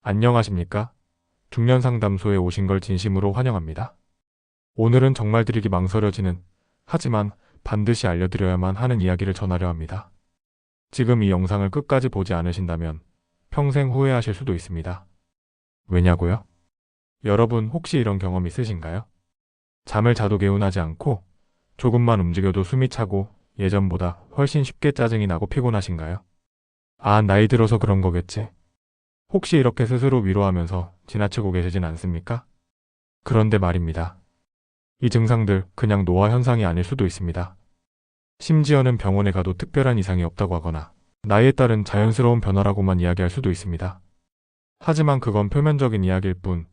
안녕하십니까? 중년상담소에 오신 걸 진심으로 환영합니다. 오늘은 정말 드리기 망설여지는, 하지만 반드시 알려드려야만 하는 이야기를 전하려 합니다. 지금 이 영상을 끝까지 보지 않으신다면 평생 후회하실 수도 있습니다. 왜냐고요? 여러분 혹시 이런 경험 있으신가요? 잠을 자도 개운하지 않고 조금만 움직여도 숨이 차고 예전보다 훨씬 쉽게 짜증이 나고 피곤하신가요? 아, 나이 들어서 그런 거겠지. 혹시 이렇게 스스로 위로하면서 지나치고 계시진 않습니까? 그런데 말입니다. 이 증상들 그냥 노화 현상이 아닐 수도 있습니다. 심지어는 병원에 가도 특별한 이상이 없다고 하거나 나이에 따른 자연스러운 변화라고만 이야기할 수도 있습니다. 하지만 그건 표면적인 이야기일 뿐,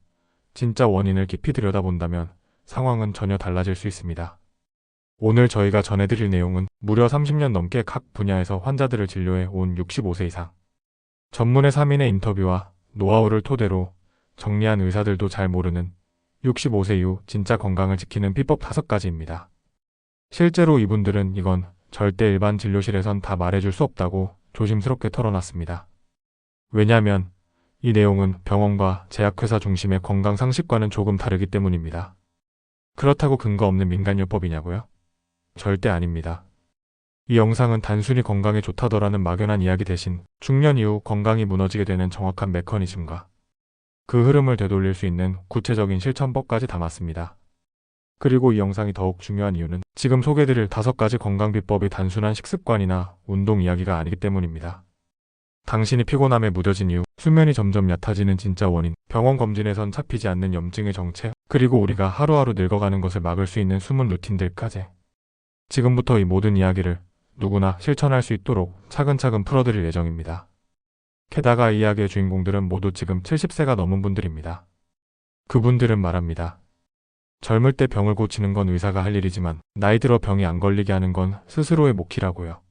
진짜 원인을 깊이 들여다본다면 상황은 전혀 달라질 수 있습니다. 오늘 저희가 전해드릴 내용은 무려 30년 넘게 각 분야에서 환자들을 진료해 온 65세 이상 전문의 3인의 인터뷰와 노하우를 토대로 정리한 의사들도 잘 모르는 65세 이후 진짜 건강을 지키는 비법 5가지입니다. 실제로 이분들은 이건 절대 일반 진료실에선 다 말해줄 수 없다고 조심스럽게 털어놨습니다. 왜냐면 이 내용은 병원과 제약회사 중심의 건강 상식과는 조금 다르기 때문입니다. 그렇다고 근거 없는 민간요법이냐고요? 절대 아닙니다. 이 영상은 단순히 건강에 좋다더라는 막연한 이야기 대신 중년 이후 건강이 무너지게 되는 정확한 메커니즘과 그 흐름을 되돌릴 수 있는 구체적인 실천법까지 담았습니다. 그리고 이 영상이 더욱 중요한 이유는 지금 소개드릴 5가지 건강 비법이 단순한 식습관이나 운동 이야기가 아니기 때문입니다. 당신이 피곤함에 무뎌진 이유, 수면이 점점 얕아지는 진짜 원인, 병원 검진에선 잡히지 않는 염증의 정체, 그리고 우리가 하루하루 늙어가는 것을 막을 수 있는 숨은 루틴들까지. 지금부터 이 모든 이야기를 누구나 실천할 수 있도록 차근차근 풀어드릴 예정입니다. 게다가 이 이야기의 주인공들은 모두 지금 70세가 넘은 분들입니다. 그분들은 말합니다. 젊을 때 병을 고치는 건 의사가 할 일이지만 나이 들어 병이 안 걸리게 하는 건 스스로의 몫이라고요.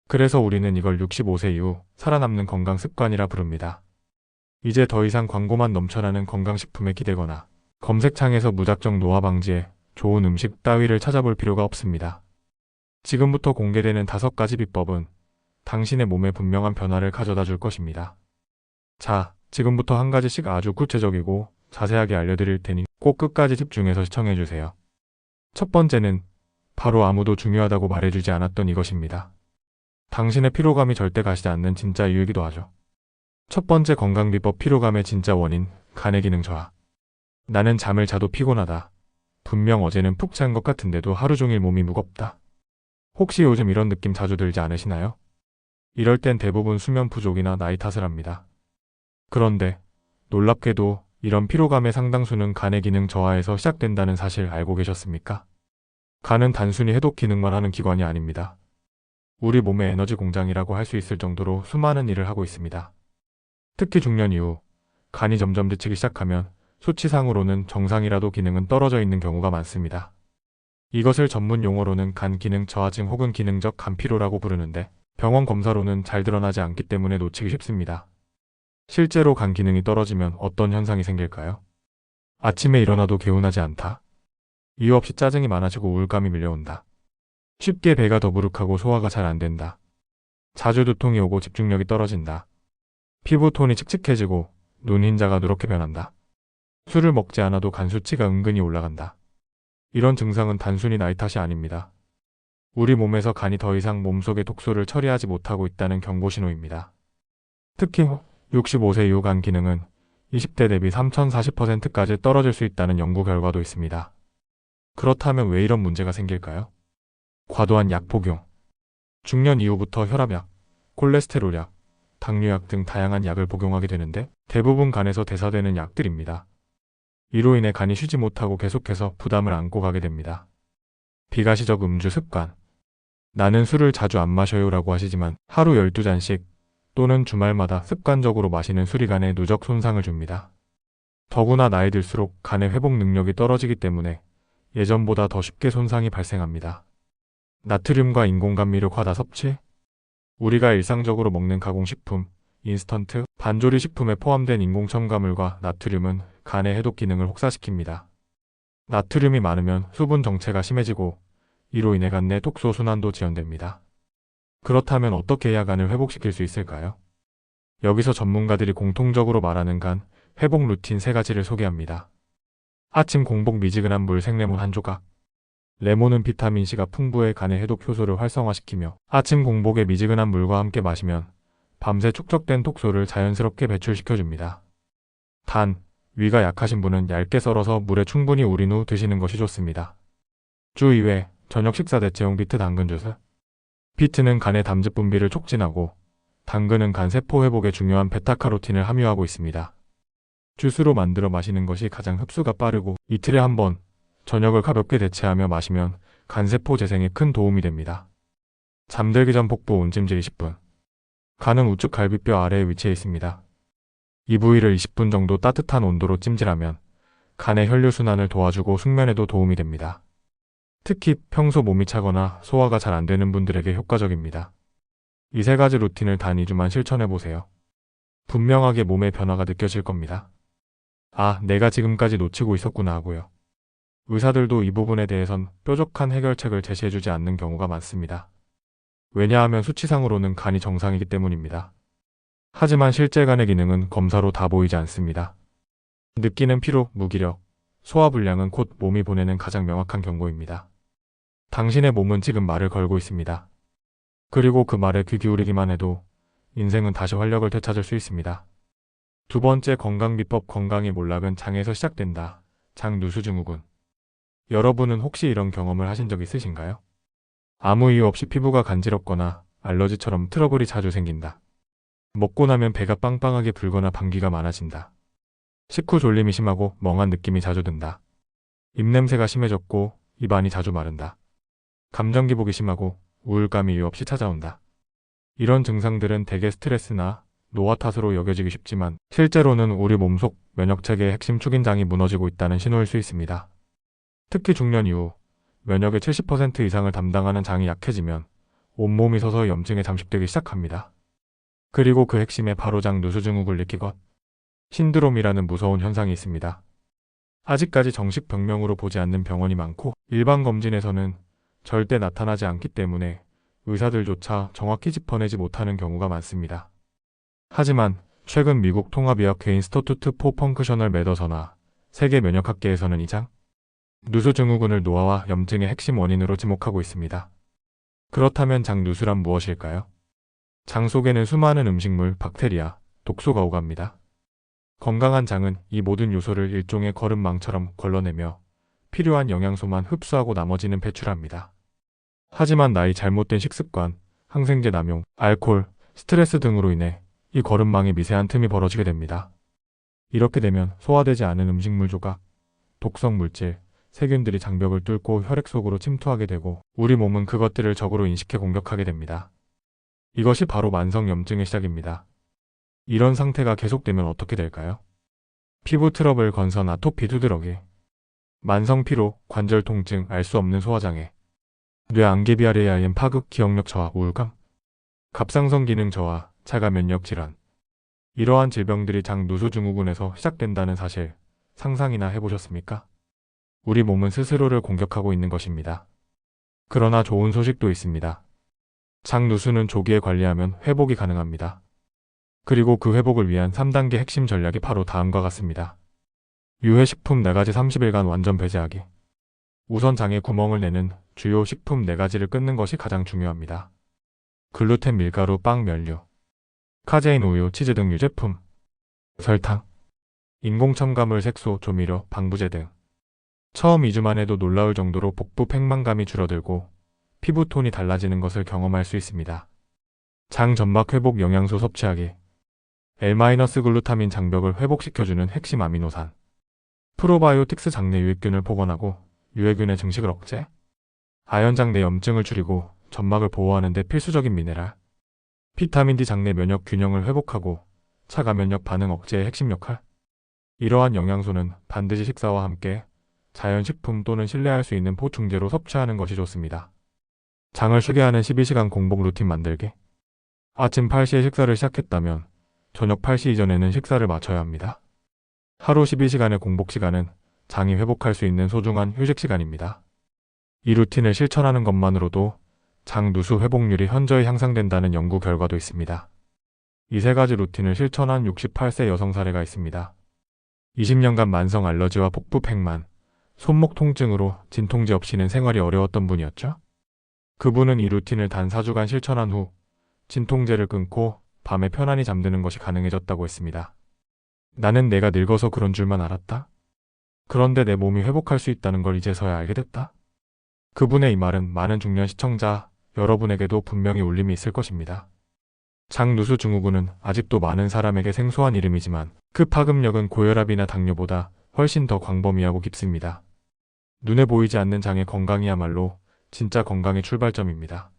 그래서 우리는 이걸 65세 이후 살아남는 건강 습관이라 부릅니다. 이제 더 이상 광고만 넘쳐나는 건강식품에 기대거나 검색창에서 무작정 노화 방지에 좋은 음식 따위를 찾아볼 필요가 없습니다. 지금부터 공개되는 5가지 비법은 당신의 몸에 분명한 변화를 가져다 줄 것입니다. 자, 지금부터 한 가지씩 아주 구체적이고 자세하게 알려드릴 테니 꼭 끝까지 집중해서 시청해주세요. 첫 번째는 바로 아무도 중요하다고 말해주지 않았던 이것입니다. 당신의 피로감이 절대 가시지 않는 진짜 이유이기도 하죠. 첫 번째 건강비법 피로감의 진짜 원인, 간의 기능 저하. 나는 잠을 자도 피곤하다. 분명 어제는 푹 잔 것 같은데도 하루 종일 몸이 무겁다. 혹시 요즘 이런 느낌 자주 들지 않으시나요? 이럴 땐 대부분 수면 부족이나 나이 탓을 합니다. 그런데 놀랍게도 이런 피로감의 상당수는 간의 기능 저하에서 시작된다는 사실 알고 계셨습니까? 간은 단순히 해독 기능만 하는 기관이 아닙니다. 우리 몸의 에너지 공장이라고 할 수 있을 정도로 수많은 일을 하고 있습니다. 특히 중년 이후 간이 점점 지치기 시작하면 수치상으로는 정상이라도 기능은 떨어져 있는 경우가 많습니다. 이것을 전문 용어로는 간 기능 저하증 혹은 기능적 간피로라고 부르는데 병원 검사로는 잘 드러나지 않기 때문에 놓치기 쉽습니다. 실제로 간 기능이 떨어지면 어떤 현상이 생길까요? 아침에 일어나도 개운하지 않다. 이유 없이 짜증이 많아지고 우울감이 밀려온다. 쉽게 배가 더부룩하고 소화가 잘 안 된다. 자주 두통이 오고 집중력이 떨어진다. 피부 톤이 칙칙해지고 눈 흰자가 누렇게 변한다. 술을 먹지 않아도 간 수치가 은근히 올라간다. 이런 증상은 단순히 나이 탓이 아닙니다. 우리 몸에서 간이 더 이상 몸속의 독소를 처리하지 못하고 있다는 경고 신호입니다. 특히 65세 이후 간 기능은 20대 대비 3040%까지 떨어질 수 있다는 연구 결과도 있습니다. 그렇다면 왜 이런 문제가 생길까요? 과도한 약 복용. 중년 이후부터 혈압약, 콜레스테롤약, 당뇨약 등 다양한 약을 복용하게 되는데 대부분 간에서 대사되는 약들입니다. 이로 인해 간이 쉬지 못하고 계속해서 부담을 안고 가게 됩니다. 비가시적 음주 습관. 나는 술을 자주 안 마셔요 라고 하시지만 하루 12잔씩 또는 주말마다 습관적으로 마시는 술이 간에 누적 손상을 줍니다. 더구나 나이 들수록 간의 회복 능력이 떨어지기 때문에 예전보다 더 쉽게 손상이 발생합니다. 나트륨과 인공감미료 과다 섭취. 우리가 일상적으로 먹는 가공식품, 인스턴트, 반조리 식품에 포함된 인공첨가물과 나트륨은 간의 해독 기능을 혹사시킵니다. 나트륨이 많으면 수분 정체가 심해지고 이로 인해 간 내 독소 순환도 지연됩니다. 그렇다면 어떻게 해야 간을 회복시킬 수 있을까요? 여기서 전문가들이 공통적으로 말하는 간 회복 루틴 3가지를 소개합니다. 아침 공복 미지근한 물 생레몬 한 조각. 레몬은 비타민C가 풍부해 간의 해독 효소를 활성화시키며 아침 공복에 미지근한 물과 함께 마시면 밤새 축적된 독소를 자연스럽게 배출시켜줍니다. 단, 위가 약하신 분은 얇게 썰어서 물에 충분히 우린 후 드시는 것이 좋습니다. 주 2회 저녁 식사 대체용 비트 당근 주스. 비트는 간의 담즙 분비를 촉진하고 당근은 간 세포 회복에 중요한 베타카로틴을 함유하고 있습니다. 주스로 만들어 마시는 것이 가장 흡수가 빠르고 이틀에 한 번 저녁을 가볍게 대체하며 마시면 간세포 재생에 큰 도움이 됩니다. 잠들기 전 복부 온찜질 20분. 간은 우측 갈비뼈 아래에 위치해 있습니다. 이 부위를 20분 정도 따뜻한 온도로 찜질하면 간의 혈류순환을 도와주고 숙면에도 도움이 됩니다. 특히 평소 몸이 차거나 소화가 잘 안 되는 분들에게 효과적입니다. 이 3가지 루틴을 단 2주만 실천해보세요. 분명하게 몸의 변화가 느껴질 겁니다. 아, 내가 지금까지 놓치고 있었구나 하고요. 의사들도 이 부분에 대해선 뾰족한 해결책을 제시해주지 않는 경우가 많습니다. 왜냐하면 수치상으로는 간이 정상이기 때문입니다. 하지만 실제 간의 기능은 검사로 다 보이지 않습니다. 느끼는 피로, 무기력, 소화불량은 곧 몸이 보내는 가장 명확한 경고입니다. 당신의 몸은 지금 말을 걸고 있습니다. 그리고 그 말에 귀 기울이기만 해도 인생은 다시 활력을 되찾을 수 있습니다. 2번째 건강비법 건강의 몰락은 장에서 시작된다. 장 누수증후군. 여러분은 혹시 이런 경험을 하신 적 있으신가요? 아무 이유 없이 피부가 간지럽거나 알러지처럼 트러블이 자주 생긴다. 먹고 나면 배가 빵빵하게 불거나 방귀가 많아진다. 식후 졸림이 심하고 멍한 느낌이 자주 든다. 입냄새가 심해졌고 입안이 자주 마른다. 감정 기복이 심하고 우울감이 이유 없이 찾아온다. 이런 증상들은 대개 스트레스나 노화 탓으로 여겨지기 쉽지만 실제로는 우리 몸속 면역체계의 핵심 축인장이 무너지고 있다는 신호일 수 있습니다. 특히 중년 이후 면역의 70% 이상을 담당하는 장이 약해지면 온몸이 서서히 염증에 잠식되기 시작합니다. 그리고 그 핵심에 바로 장 누수증후군을 일으키것 신드롬이라는 무서운 현상이 있습니다. 아직까지 정식 병명으로 보지 않는 병원이 많고 일반 검진에서는 절대 나타나지 않기 때문에 의사들조차 정확히 짚어내지 못하는 경우가 많습니다. 하지만 최근 미국 통합의학회 인스티튜트 포 펑크셔널 메더서나 세계 면역학계에서는 이 장 누수증후군을 노화와 염증의 핵심 원인으로 지목하고 있습니다. 그렇다면 장 누수란 무엇일까요? 장 속에는 수많은 음식물, 박테리아, 독소가 오갑니다. 건강한 장은 이 모든 요소를 일종의 거름망처럼 걸러내며 필요한 영양소만 흡수하고 나머지는 배출합니다. 하지만 나이, 잘못된 식습관, 항생제 남용, 알코올, 스트레스 등으로 인해 이 거름망에 미세한 틈이 벌어지게 됩니다. 이렇게 되면 소화되지 않은 음식물 조각, 독성 물질, 세균들이 장벽을 뚫고 혈액 속으로 침투하게 되고 우리 몸은 그것들을 적으로 인식해 공격하게 됩니다. 이것이 바로 만성 염증의 시작입니다. 이런 상태가 계속되면 어떻게 될까요? 피부 트러블, 건선, 아토피, 두드러기, 만성 피로, 관절 통증, 알 수 없는 소화장애, 뇌 안개비알에 의한 파급, 기억력 저하, 우울감, 갑상선 기능 저하, 자가 면역 질환. 이러한 질병들이 장 누수증후군에서 시작된다는 사실 상상이나 해보셨습니까? 우리 몸은 스스로를 공격하고 있는 것입니다. 그러나 좋은 소식도 있습니다. 장 누수는 조기에 관리하면 회복이 가능합니다. 그리고 그 회복을 위한 3단계 핵심 전략이 바로 다음과 같습니다. 유해식품 4가지 30일간 완전 배제하기. 우선 장에 구멍을 내는 주요 식품 4가지를 끊는 것이 가장 중요합니다. 글루텐, 밀가루, 빵, 면류, 카제인, 우유, 치즈 등 유제품, 설탕, 인공첨가물, 색소, 조미료, 방부제 등. 처음 2주만 해도 놀라울 정도로 복부 팽만감이 줄어들고 피부톤이 달라지는 것을 경험할 수 있습니다. 장 점막 회복 영양소 섭취하기. L-글루타민 장벽을 회복시켜주는 핵심 아미노산. 프로바이오틱스 장내 유익균을 복원하고 유해균의 증식을 억제. 아연 장내 염증을 줄이고 점막을 보호하는 데 필수적인 미네랄. 비타민 D 장내 면역 균형을 회복하고 차가 면역 반응 억제의 핵심 역할. 이러한 영양소는 반드시 식사와 함께 자연식품 또는 신뢰할 수 있는 보충제로 섭취하는 것이 좋습니다. 장을 쉬게 하는 12시간 공복 루틴 만들기. 아침 8시에 식사를 시작했다면 저녁 8시 이전에는 식사를 마쳐야 합니다. 하루 12시간의 공복 시간은 장이 회복할 수 있는 소중한 휴식 시간입니다. 이 루틴을 실천하는 것만으로도 장 누수 회복률이 현저히 향상된다는 연구 결과도 있습니다. 이 세 가지 루틴을 실천한 68세 여성 사례가 있습니다. 20년간 만성 알러지와 복부 팽만, 손목 통증으로 진통제 없이는 생활이 어려웠던 분이었죠. 그분은 이 루틴을 단 4주간 실천한 후 진통제를 끊고 밤에 편안히 잠드는 것이 가능해졌다고 했습니다. 나는 내가 늙어서 그런 줄만 알았다. 그런데 내 몸이 회복할 수 있다는 걸 이제서야 알게 됐다. 그분의 이 말은 많은 중년 시청자 여러분에게도 분명히 울림이 있을 것입니다. 장누수 증후군은 아직도 많은 사람에게 생소한 이름이지만 그 파급력은 고혈압이나 당뇨보다 훨씬 더 광범위하고 깊습니다. 눈에 보이지 않는 장의 건강이야말로 진짜 건강의 출발점입니다.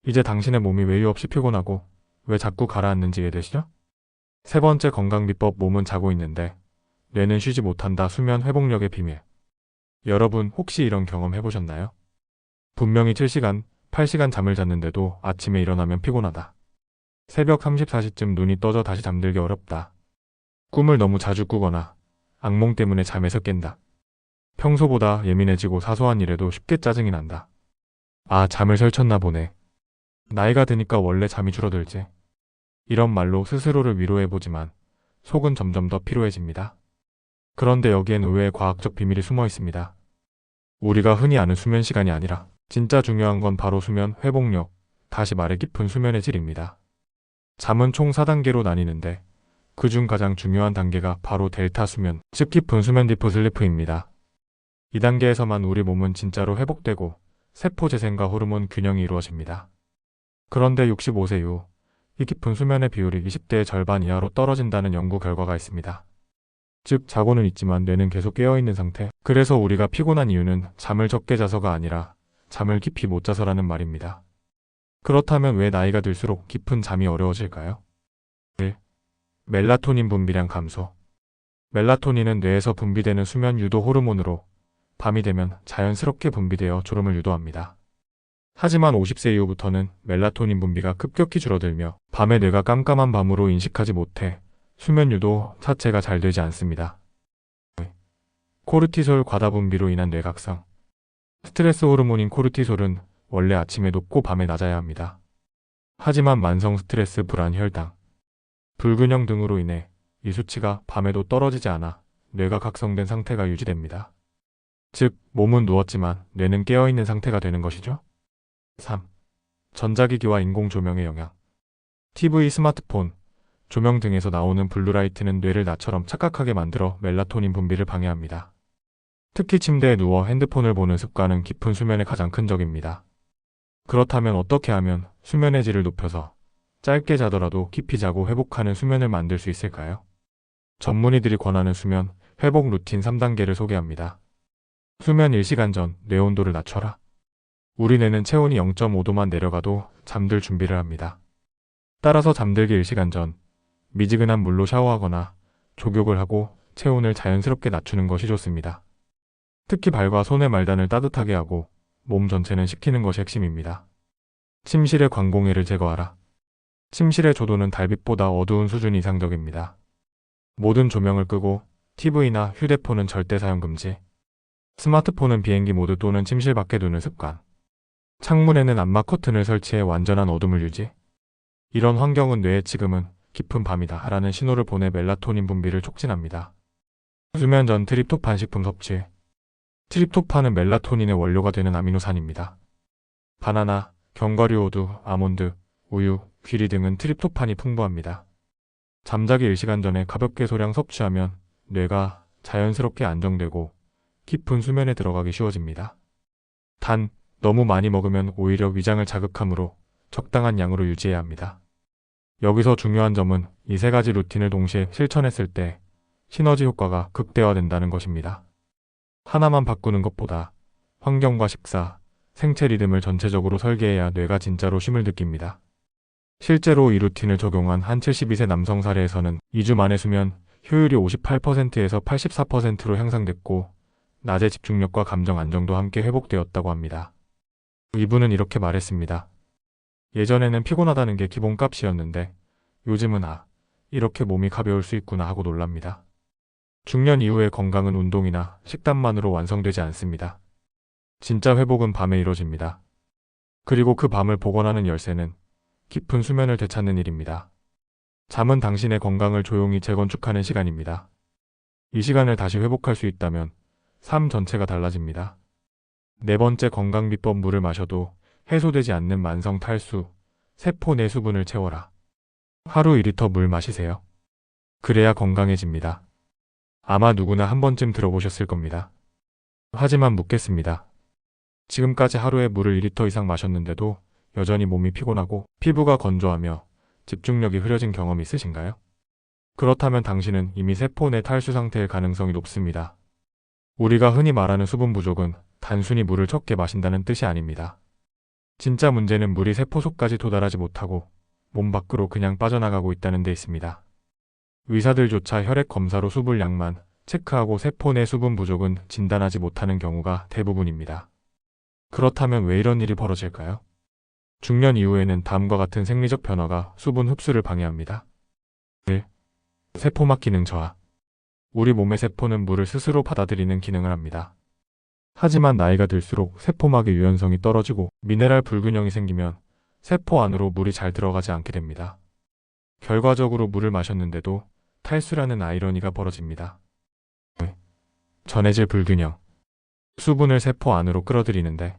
이제 당신의 몸이 왜 이유 없이 피곤하고 왜 자꾸 가라앉는지 이해되시죠? 세 번째 건강 비법, 몸은 자고 있는데 뇌는 쉬지 못한다. 수면 회복력의 비밀. 여러분 혹시 이런 경험 해보셨나요? 분명히 7시간, 8시간 잠을 잤는데도 아침에 일어나면 피곤하다. 새벽 3~4시쯤 눈이 떠져 다시 잠들기 어렵다. 꿈을 너무 자주 꾸거나 악몽 때문에 잠에서 깬다. 평소보다 예민해지고 사소한 일에도 쉽게 짜증이 난다. 아, 잠을 설쳤나 보네. 나이가 드니까 원래 잠이 줄어들지. 이런 말로 스스로를 위로해보지만 속은 점점 더 피로해집니다. 그런데 여기엔 의외의 과학적 비밀이 숨어 있습니다. 우리가 흔히 아는 수면 시간이 아니라 진짜 중요한 건 바로 수면 회복력, 다시 말해 깊은 수면의 질입니다. 잠은 총 4단계로 나뉘는데 그중 가장 중요한 단계가 바로 델타 수면, 즉 깊은 수면 디프 슬리프입니다. 이 단계에서만 우리 몸은 진짜로 회복되고 세포 재생과 호르몬 균형이 이루어집니다. 그런데 65세 이후 이 깊은 수면의 비율이 20대의 절반 이하로 떨어진다는 연구 결과가 있습니다. 즉 자고는 있지만 뇌는 계속 깨어있는 상태. 그래서 우리가 피곤한 이유는 잠을 적게 자서가 아니라 잠을 깊이 못 자서라는 말입니다. 그렇다면 왜 나이가 들수록 깊은 잠이 어려워질까요? 1. 멜라토닌 분비량 감소. 멜라토닌은 뇌에서 분비되는 수면 유도 호르몬으로 밤이 되면 자연스럽게 분비되어 졸음을 유도합니다. 하지만 50세 이후부터는 멜라토닌 분비가 급격히 줄어들며 밤에 뇌가 깜깜한 밤으로 인식하지 못해 수면 유도 자체가 잘 되지 않습니다. 코르티솔 과다 분비로 인한 뇌각성. 스트레스 호르몬인 코르티솔은 원래 아침에 높고 밤에 낮아야 합니다. 하지만 만성 스트레스, 불안, 혈당, 불균형 등으로 인해 이 수치가 밤에도 떨어지지 않아 뇌가 각성된 상태가 유지됩니다. 즉, 몸은 누웠지만 뇌는 깨어있는 상태가 되는 것이죠. 3. 전자기기와 인공조명의 영향. TV, 스마트폰, 조명 등에서 나오는 블루라이트는 뇌를 나처럼 착각하게 만들어 멜라토닌 분비를 방해합니다. 특히 침대에 누워 핸드폰을 보는 습관은 깊은 수면의 가장 큰 적입니다. 그렇다면 어떻게 하면 수면의 질을 높여서 짧게 자더라도 깊이 자고 회복하는 수면을 만들 수 있을까요? 전문의들이 권하는 수면 회복 루틴 3단계를 소개합니다. 수면 1시간 전 뇌 온도를 낮춰라. 우리 뇌는 체온이 0.5도만 내려가도 잠들 준비를 합니다. 따라서 잠들기 1시간 전 미지근한 물로 샤워하거나 족욕을 하고 체온을 자연스럽게 낮추는 것이 좋습니다. 특히 발과 손의 말단을 따뜻하게 하고 몸 전체는 식히는 것이 핵심입니다. 침실의 광공해를 제거하라. 침실의 조도는 달빛보다 어두운 수준이 이상적입니다. 모든 조명을 끄고 TV나 휴대폰은 절대 사용 금지. 스마트폰은 비행기 모드 또는 침실 밖에 두는 습관. 창문에는 암막 커튼을 설치해 완전한 어둠을 유지. 이런 환경은 뇌에 지금은 깊은 밤이다 라는 신호를 보내 멜라토닌 분비를 촉진합니다. 수면 전 트립토판 식품 섭취. 트립토판은 멜라토닌의 원료가 되는 아미노산입니다. 바나나, 견과류, 호두, 아몬드, 우유, 귀리 등은 트립토판이 풍부합니다. 잠자기 1시간 전에 가볍게 소량 섭취하면 뇌가 자연스럽게 안정되고 깊은 수면에 들어가기 쉬워집니다. 단, 너무 많이 먹으면 오히려 위장을 자극하므로 적당한 양으로 유지해야 합니다. 여기서 중요한 점은 이 세 가지 루틴을 동시에 실천했을 때 시너지 효과가 극대화된다는 것입니다. 하나만 바꾸는 것보다 환경과 식사, 생체 리듬을 전체적으로 설계해야 뇌가 진짜로 쉼을 느낍니다. 실제로 이 루틴을 적용한 한 72세 남성 사례에서는 2주 만에 수면 효율이 58%에서 84%로 향상됐고 낮에 집중력과 감정 안정도 함께 회복되었다고 합니다. 이분은 이렇게 말했습니다. 예전에는 피곤하다는 게 기본값이었는데 요즘은 이렇게 몸이 가벼울 수 있구나 하고 놀랍니다. 중년 이후의 건강은 운동이나 식단만으로 완성되지 않습니다. 진짜 회복은 밤에 이루어집니다. 그리고 그 밤을 복원하는 열쇠는 깊은 수면을 되찾는 일입니다. 잠은 당신의 건강을 조용히 재건축하는 시간입니다. 이 시간을 다시 회복할 수 있다면 삶 전체가 달라집니다. 네 번째 건강 비법 물을 마셔도 해소되지 않는 만성 탈수, 세포 내 수분을 채워라. 하루 2리터 물 마시세요. 그래야 건강해집니다. 아마 누구나 한 번쯤 들어보셨을 겁니다. 하지만 묻겠습니다. 지금까지 하루에 물을 2리터 이상 마셨는데도 여전히 몸이 피곤하고 피부가 건조하며 집중력이 흐려진 경험이 있으신가요? 그렇다면 당신은 이미 세포 내 탈수 상태일 가능성이 높습니다. 우리가 흔히 말하는 수분 부족은 단순히 물을 적게 마신다는 뜻이 아닙니다. 진짜 문제는 물이 세포 속까지 도달하지 못하고 몸 밖으로 그냥 빠져나가고 있다는 데 있습니다. 의사들조차 혈액 검사로 수분량만 체크하고 세포 내 수분 부족은 진단하지 못하는 경우가 대부분입니다. 그렇다면 왜 이런 일이 벌어질까요? 중년 이후에는 다음과 같은 생리적 변화가 수분 흡수를 방해합니다. 1. 세포막 기능 저하. 우리 몸의 세포는 물을 스스로 받아들이는 기능을 합니다. 하지만 나이가 들수록 세포막의 유연성이 떨어지고 미네랄 불균형이 생기면 세포 안으로 물이 잘 들어가지 않게 됩니다. 결과적으로 물을 마셨는데도 탈수라는 아이러니가 벌어집니다. 전해질 불균형. 수분을 세포 안으로 끌어들이는데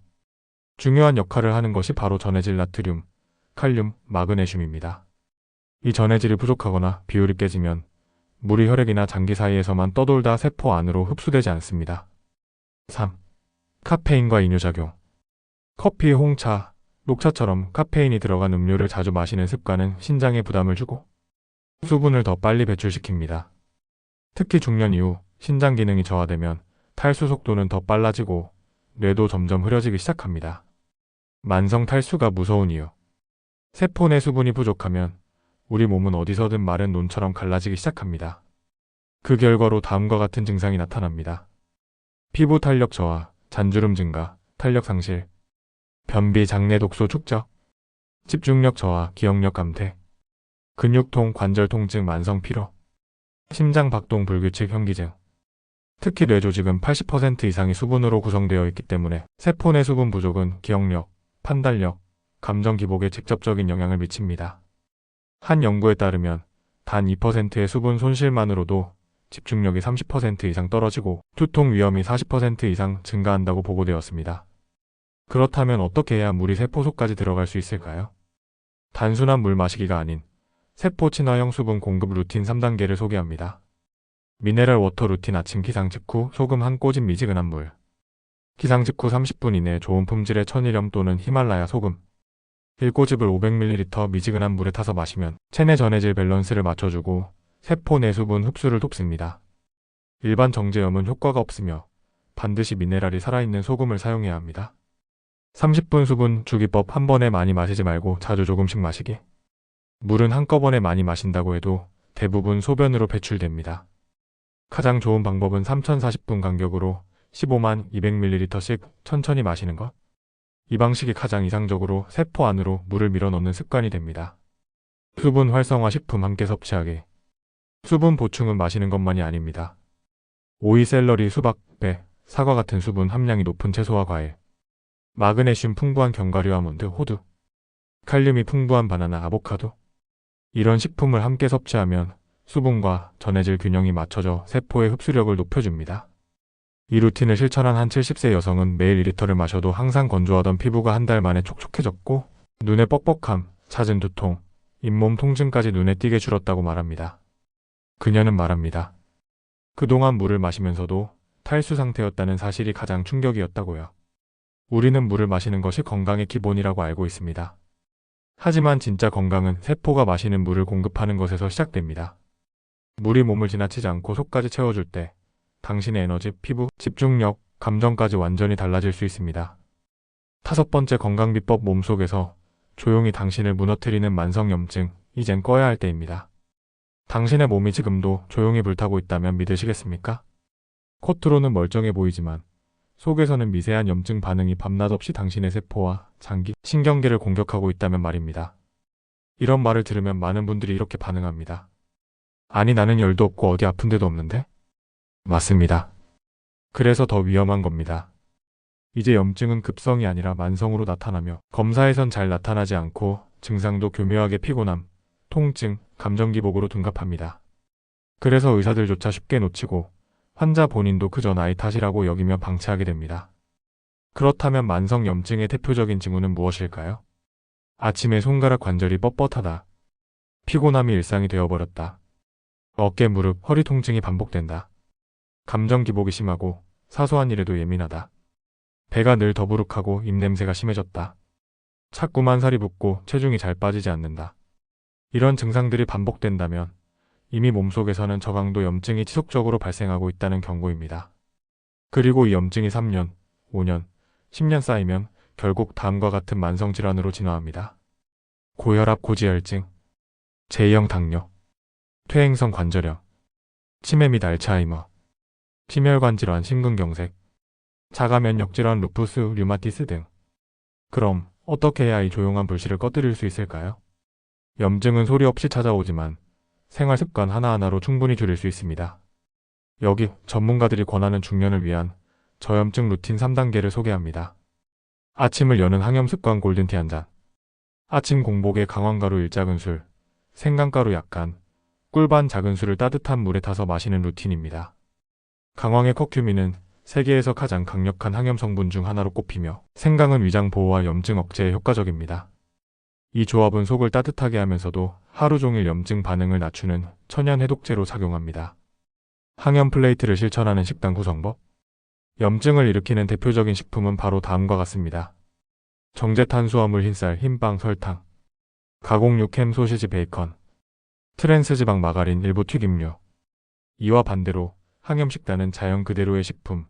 중요한 역할을 하는 것이 바로 전해질 나트륨, 칼륨, 마그네슘입니다. 이 전해질이 부족하거나 비율이 깨지면 물이 혈액이나 장기 사이에서만 떠돌다 세포 안으로 흡수되지 않습니다. 3. 카페인과 이뇨작용. 커피, 홍차, 녹차처럼 카페인이 들어간 음료를 자주 마시는 습관은 신장에 부담을 주고 수분을 더 빨리 배출시킵니다. 특히 중년 이후 신장 기능이 저하되면 탈수 속도는 더 빨라지고 뇌도 점점 흐려지기 시작합니다. 만성 탈수가 무서운 이유. 세포 내 수분이 부족하면 우리 몸은 어디서든 마른 논처럼 갈라지기 시작합니다. 그 결과로 다음과 같은 증상이 나타납니다. 피부 탄력 저하, 잔주름 증가, 탄력 상실, 변비, 장내 독소 축적, 집중력 저하, 기억력 감퇴, 근육통, 관절 통증, 만성 피로, 심장 박동, 불규칙 현기증. 특히 뇌 조직은 80% 이상이 수분으로 구성되어 있기 때문에 세포 내 수분 부족은 기억력, 판단력, 감정 기복에 직접적인 영향을 미칩니다. 한 연구에 따르면 단 2%의 수분 손실만으로도 집중력이 30% 이상 떨어지고 두통 위험이 40% 이상 증가한다고 보고되었습니다. 그렇다면 어떻게 해야 물이 세포 속까지 들어갈 수 있을까요? 단순한 물 마시기가 아닌 세포 친화형 수분 공급 루틴 3단계를 소개합니다. 미네랄 워터 루틴. 아침 기상 직후 소금 한 꼬집, 미지근한 물. 기상 직후 30분 이내 좋은 품질의 천일염 또는 히말라야 소금 1꼬집을 500ml 미지근한 물에 타서 마시면 체내 전해질 밸런스를 맞춰주고 세포 내 수분 흡수를 돕습니다. 일반 정제염은 효과가 없으며 반드시 미네랄이 살아있는 소금을 사용해야 합니다. 30분 수분 주기법. 한 번에 많이 마시지 말고 자주 조금씩 마시기. 물은 한꺼번에 많이 마신다고 해도 대부분 소변으로 배출됩니다. 가장 좋은 방법은 3040분 간격으로 15만 200ml씩 천천히 마시는 것. 이 방식이 가장 이상적으로 세포 안으로 물을 밀어넣는 습관이 됩니다. 수분 활성화 식품 함께 섭취하기. 수분 보충은 마시는 것만이 아닙니다. 오이, 샐러리, 수박, 배, 사과 같은 수분 함량이 높은 채소와 과일, 마그네슘 풍부한 견과류, 아몬드, 호두, 칼륨이 풍부한 바나나, 아보카도. 이런 식품을 함께 섭취하면 수분과 전해질 균형이 맞춰져 세포의 흡수력을 높여줍니다. 이 루틴을 실천한 한 70세 여성은 매일 2리터를 마셔도 항상 건조하던 피부가 한 달 만에 촉촉해졌고 눈의 뻑뻑함, 잦은 두통, 잇몸 통증까지 눈에 띄게 줄었다고 말합니다. 그녀는 말합니다. 그동안 물을 마시면서도 탈수 상태였다는 사실이 가장 충격이었다고요. 우리는 물을 마시는 것이 건강의 기본이라고 알고 있습니다. 하지만 진짜 건강은 세포가 마시는 물을 공급하는 것에서 시작됩니다. 물이 몸을 지나치지 않고 속까지 채워줄 때 당신의 에너지, 피부, 집중력, 감정까지 완전히 달라질 수 있습니다. 5번째 건강 비법. 몸속에서 조용히 당신을 무너뜨리는 만성염증, 이젠 꺼야 할 때입니다. 당신의 몸이 지금도 조용히 불타고 있다면 믿으시겠습니까? 겉으로는 멀쩡해 보이지만 속에서는 미세한 염증 반응이 밤낮 없이 당신의 세포와 장기, 신경계를 공격하고 있다면 말입니다. 이런 말을 들으면 많은 분들이 이렇게 반응합니다. 아니, 나는 열도 없고 어디 아픈 데도 없는데? 맞습니다. 그래서 더 위험한 겁니다. 이제 염증은 급성이 아니라 만성으로 나타나며 검사에선 잘 나타나지 않고 증상도 교묘하게 피곤함, 통증, 감정 기복으로 둔갑합니다. 그래서 의사들조차 쉽게 놓치고 환자 본인도 그저 나이 탓이라고 여기며 방치하게 됩니다. 그렇다면 만성 염증의 대표적인 징후는 무엇일까요? 아침에 손가락 관절이 뻣뻣하다. 피곤함이 일상이 되어버렸다. 어깨, 무릎, 허리 통증이 반복된다. 감정 기복이 심하고 사소한 일에도 예민하다. 배가 늘 더부룩하고 입냄새가 심해졌다. 자꾸만 살이 붓고 체중이 잘 빠지지 않는다. 이런 증상들이 반복된다면 이미 몸속에서는 저강도 염증이 지속적으로 발생하고 있다는 경고입니다. 그리고 이 염증이 3년, 5년, 10년 쌓이면 결국 다음과 같은 만성질환으로 진화합니다. 고혈압, 고지혈증, 제2형 당뇨, 퇴행성 관절염, 치매 및 알츠하이머, 심혈관 질환, 심근경색, 자가면역 질환, 루푸스, 류마티스 등. 그럼 어떻게 해야 이 조용한 불씨를 꺼뜨릴 수 있을까요? 염증은 소리 없이 찾아오지만 생활 습관 하나하나로 충분히 줄일 수 있습니다. 여기 전문가들이 권하는 중년을 위한 저염증 루틴 3단계를 소개합니다. 아침을 여는 항염 습관 골든티 한 잔. 아침 공복에 강황가루 1작은술, 생강가루 약간, 꿀 반 작은술을 따뜻한 물에 타서 마시는 루틴입니다. 강황의 커큐민은 세계에서 가장 강력한 항염 성분 중 하나로 꼽히며 생강은 위장 보호와 염증 억제에 효과적입니다. 이 조합은 속을 따뜻하게 하면서도 하루 종일 염증 반응을 낮추는 천연 해독제로 작용합니다. 항염 플레이트를 실천하는 식단 구성법. 염증을 일으키는 대표적인 식품은 바로 다음과 같습니다. 정제 탄수화물, 흰쌀, 흰빵, 설탕, 가공육, 햄, 소시지, 베이컨, 트랜스 지방, 마가린, 일부 튀김류. 이와 반대로 항염 식단은 자연 그대로의 식품,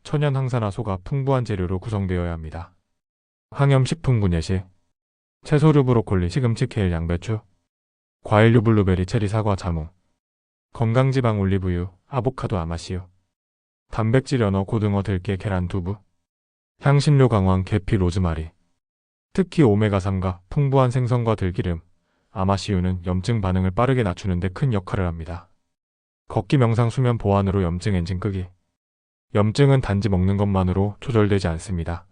천연 항산화 소가 풍부한 재료로 구성되어야 합니다. 항염 식품군 예시: 채소류 브로콜리, 시금치, 케일, 양배추, 과일류 블루베리, 체리, 사과, 자몽, 건강지방 올리브유, 아보카도, 아마씨유, 단백질 연어, 고등어, 들깨, 계란, 두부, 향신료 강황, 계피, 로즈마리. 특히 오메가3가 풍부한 생선과 들기름, 아마씨유는 염증 반응을 빠르게 낮추는 데 큰 역할을 합니다. 걷기, 명상, 수면 보완으로 염증 엔진 끄기. 염증은 단지 먹는 것만으로 조절되지 않습니다.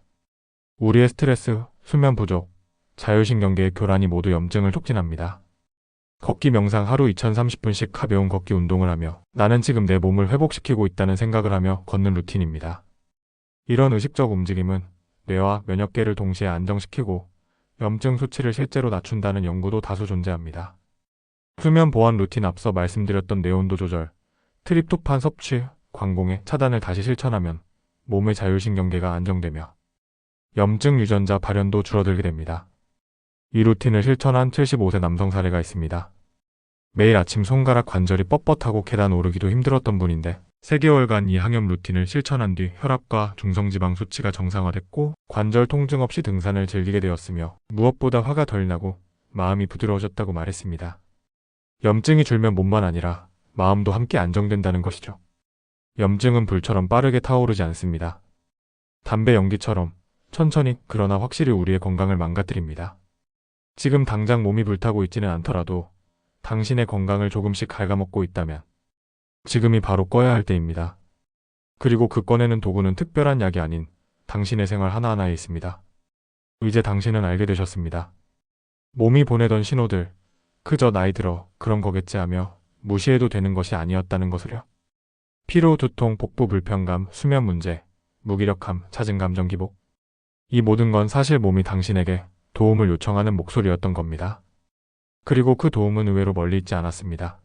우리의 스트레스, 수면 부족, 자율신경계의 교란이 모두 염증을 촉진합니다. 걷기, 명상, 하루 2030분씩 가벼운 걷기 운동을 하며 나는 지금 내 몸을 회복시키고 있다는 생각을 하며 걷는 루틴입니다. 이런 의식적 움직임은 뇌와 면역계를 동시에 안정시키고 염증 수치를 실제로 낮춘다는 연구도 다수 존재합니다. 수면 보완 루틴, 앞서 말씀드렸던 내온도 조절, 트립토판 섭취, 광공해 차단을 다시 실천하면 몸의 자율신경계가 안정되며 염증 유전자 발현도 줄어들게 됩니다. 이 루틴을 실천한 75세 남성 사례가 있습니다. 매일 아침 손가락 관절이 뻣뻣하고 계단 오르기도 힘들었던 분인데 3개월간 이 항염 루틴을 실천한 뒤 혈압과 중성지방 수치가 정상화됐고 관절 통증 없이 등산을 즐기게 되었으며 무엇보다 화가 덜 나고 마음이 부드러워졌다고 말했습니다. 염증이 줄면 몸만 아니라 마음도 함께 안정된다는 것이죠. 염증은 불처럼 빠르게 타오르지 않습니다. 담배 연기처럼 천천히 그러나 확실히 우리의 건강을 망가뜨립니다. 지금 당장 몸이 불타고 있지는 않더라도 당신의 건강을 조금씩 갉아먹고 있다면 지금이 바로 꺼야 할 때입니다. 그리고 그 꺼내는 도구는 특별한 약이 아닌 당신의 생활 하나하나에 있습니다. 이제 당신은 알게 되셨습니다. 몸이 보내던 신호들, 그저 나이 들어 그런 거겠지 하며 무시해도 되는 것이 아니었다는 것을요. 피로, 두통, 복부 불편감, 수면 문제, 무기력함, 잦은 감정 기복. 이 모든 건 사실 몸이 당신에게 도움을 요청하는 목소리였던 겁니다. 그리고 그 도움은 의외로 멀리 있지 않았습니다.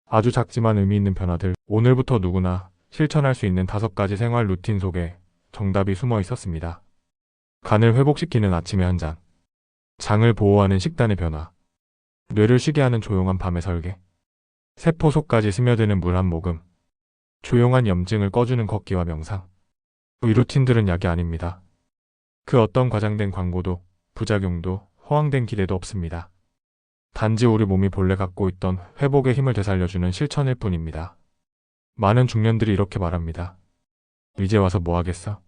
아주 작지만 의미 있는 변화들, 오늘부터 누구나 실천할 수 있는 5가지 생활 루틴 속에 정답이 숨어 있었습니다. 간을 회복시키는 아침의 한 잔, 장을 보호하는 식단의 변화, 뇌를 쉬게 하는 조용한 밤의 설계, 세포 속까지 스며드는 물 한 모금, 조용한 염증을 꺼주는 걷기와 명상. 이 루틴들은 약이 아닙니다. 그 어떤 과장된 광고도 부작용도 허황된 기대도 없습니다. 단지 우리 몸이 본래 갖고 있던 회복의 힘을 되살려주는 실천일 뿐입니다. 많은 중년들이 이렇게 말합니다. 이제 와서 뭐 하겠어?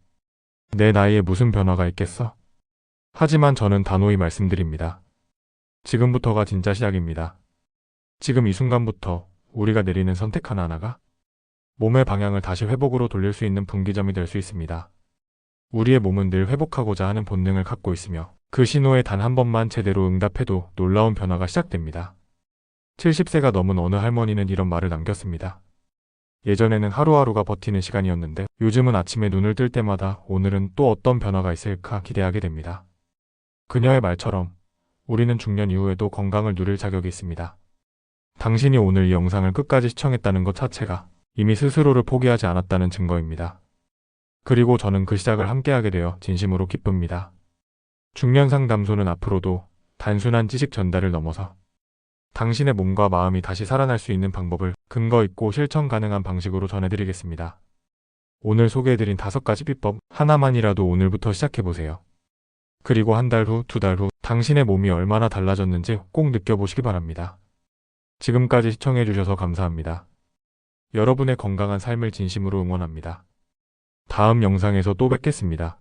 내 나이에 무슨 변화가 있겠어? 하지만 저는 단호히 말씀드립니다. 지금부터가 진짜 시작입니다. 지금 이 순간부터 우리가 내리는 선택 하나하나가 몸의 방향을 다시 회복으로 돌릴 수 있는 분기점이 될 수 있습니다. 우리의 몸은 늘 회복하고자 하는 본능을 갖고 있으며 그 신호에 단 한 번만 제대로 응답해도 놀라운 변화가 시작됩니다. 70세가 넘은 어느 할머니는 이런 말을 남겼습니다. 예전에는 하루하루가 버티는 시간이었는데 요즘은 아침에 눈을 뜰 때마다 오늘은 또 어떤 변화가 있을까 기대하게 됩니다. 그녀의 말처럼 우리는 중년 이후에도 건강을 누릴 자격이 있습니다. 당신이 오늘 이 영상을 끝까지 시청했다는 것 자체가 이미 스스로를 포기하지 않았다는 증거입니다. 그리고 저는 그 시작을 함께하게 되어 진심으로 기쁩니다. 중년 상담소는 앞으로도 단순한 지식 전달을 넘어서 당신의 몸과 마음이 다시 살아날 수 있는 방법을 근거 있고 실천 가능한 방식으로 전해드리겠습니다. 오늘 소개해드린 5가지 비법 하나만이라도 오늘부터 시작해보세요. 그리고 한 달 후, 2달 후 당신의 몸이 얼마나 달라졌는지 꼭 느껴보시기 바랍니다. 지금까지 시청해주셔서 감사합니다. 여러분의 건강한 삶을 진심으로 응원합니다. 다음 영상에서 또 뵙겠습니다.